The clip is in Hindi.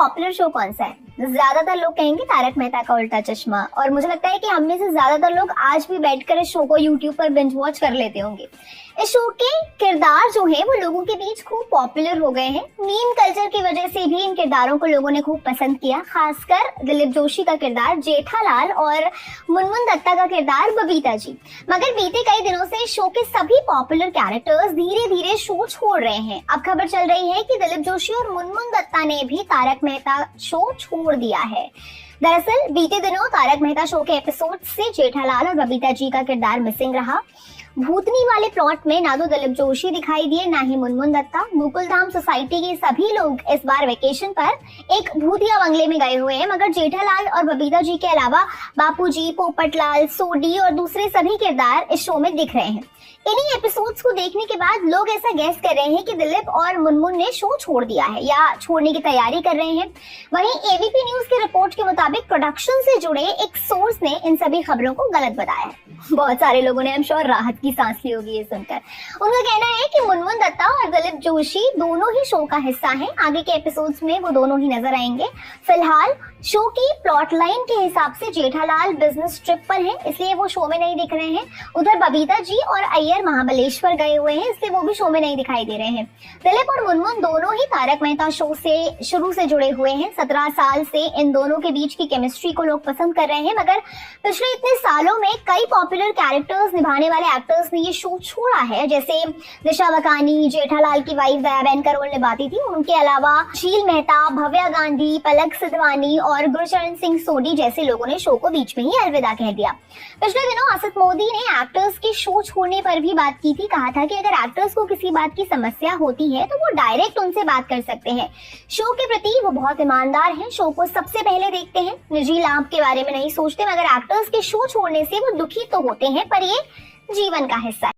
पॉपुलर शो कौन सा है? ज्यादातर लोग कहेंगे तारक मेहता का उल्टा चश्मा, और मुझे लगता है कि हम में से ज्यादातर लोग आज भी बैठकर इस शो को यूट्यूब पर बिंज वॉच कर लेते होंगे। इस शो के किरदार जो हैं वो लोगों के बीच खूब पॉपुलर हो गए हैं। मीम कल्चर की वजह से भी इन किरदारों को लोगों ने खूब पसंद किया, खासकर दिलीप जोशी का किरदार जेठालाल और मुनमुन दत्ता का किरदार बबीता जी। मगर बीते कई दिनों से शो के सभी पॉपुलर कैरेक्टर्स धीरे धीरे शो छोड़ रहे हैं। अब खबर चल रही है कि दिलीप जोशी और मुनमुन दत्ता ने भी तारक मेहता शो छोड़ दिया है। दरअसल बीते दिनों तारक मेहता शो के एपिसोड से जेठालाल और बबीता जी का किरदार मिसिंग रहा। भूतनी वाले प्लॉट में ना तो दिलीप जोशी दिखाई दिए, ना ही मुनमुन दत्ता। गोकुलधाम सोसाइटी के सभी लोग इस बार वेकेशन पर एक भूतिया बंगले में गए हुए हैं, मगर जेठालाल और बबीता जी के अलावा बापूजी, पोपटलाल, सोडी और दूसरे सभी किरदार इस शो में दिख रहे हैं। इन्हीं एपिसोड्स को देखने के बाद लोग ऐसा गैस कर रहे हैं कि दिलीप और मुनमुन ने शो छोड़ दिया है या छोड़ने की तैयारी कर रहे हैं। वहीं एबीपी न्यूज की रिपोर्ट के मुताबिक प्रोडक्शन से जुड़े एक सोर्स ने इन सभी खबरों को गलत बताया है। बहुत सारे लोगों ने, आई एम श्योर, राहत की सांस ली होगी ये सुनकर। उनका कहना है कि मुनमुन दत्ता और दिलीप जोशी दोनों ही शो का हिस्सा हैं। आगे के एपिसोड्स में वो दोनों ही नजर आएंगे। फिलहाल शो की प्लॉट लाइन के हिसाब से जेठालाल बिजनेस ट्रिप पर हैं, इसलिए वो शो में नहीं दिख रहे हैं। उधर बबीता जी और अय्यर महाबलेश्वर गए हुए हैं, इसलिए वो भी शो में नहीं दिखाई दे रहे हैं। दिलीप और मुनमुन दोनों ही तारक मेहता शो से शुरू से जुड़े हुए हैं। 17 साल से इन दोनों के बीच की केमिस्ट्री को लोग पसंद कर रहे हैं, मगर पिछले इतने सालों में कई पॉपुलर कैरेक्टर्स निभाने वाले एक्टर्स ने ये शो छोड़ा है। जैसे दिशा वकानी जेठालाल की वाइफ दयाबेन का रोल निभाती थी, उनके अलावा शील मेहता, भव्या गांधी, पलक सिधवानी और गुरचरण सिंह सोडी जैसे लोगों ने शो को बीच में ही अलविदा कह दिया। पिछले दिनों असद मोदी ने एक्टर्स के शो छोड़ने पर भी बात की थी। कहा था कि अगर एक्टर्स को किसी बात की समस्या होती है तो वो डायरेक्ट उनसे बात कर सकते हैं। शो के प्रति वो बहुत ईमानदार हैं, शो को सबसे पहले देखते हैं, निजी लाभ के बारे में नहीं सोचते। मगर एक्टर्स के शो छोड़ने से वो दुखी तो होते हैं, पर ये जीवन का हिस्सा है।